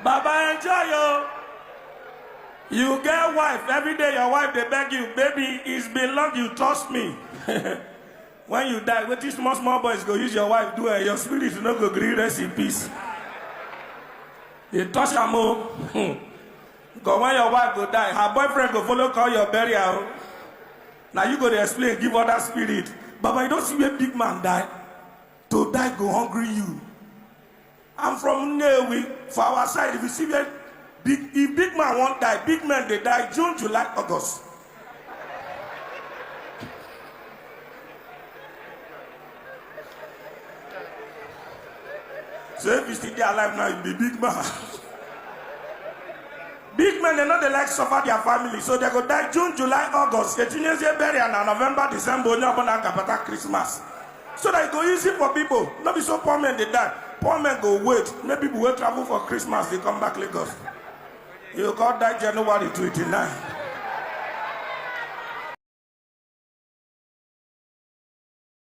Baba, enjoy you. You get wife. Every day your wife, they beg you, baby, it's been long, you trust me. When you die, with these small boys go use your wife, do it. Your spirit will not go green, rest in peace. You touch her more. Because when your wife go die, her boyfriend go follow call your burial. Now you go to explain, give other spirit. Baba, you don't see a big man die. To die, go hungry you. I'm from Newe. For our side, if you see a big man won't die, big men they die June, July, August. So if you still there alive now, you be big man. Big men, they know they like suffer their family, so they go die June, July, August. They bury and November, December, Christmas. So that it go easy for people. Not be so poor men they die. Poor men go wait. Maybe people will travel for Christmas, they come back Lagos. You got that January 29.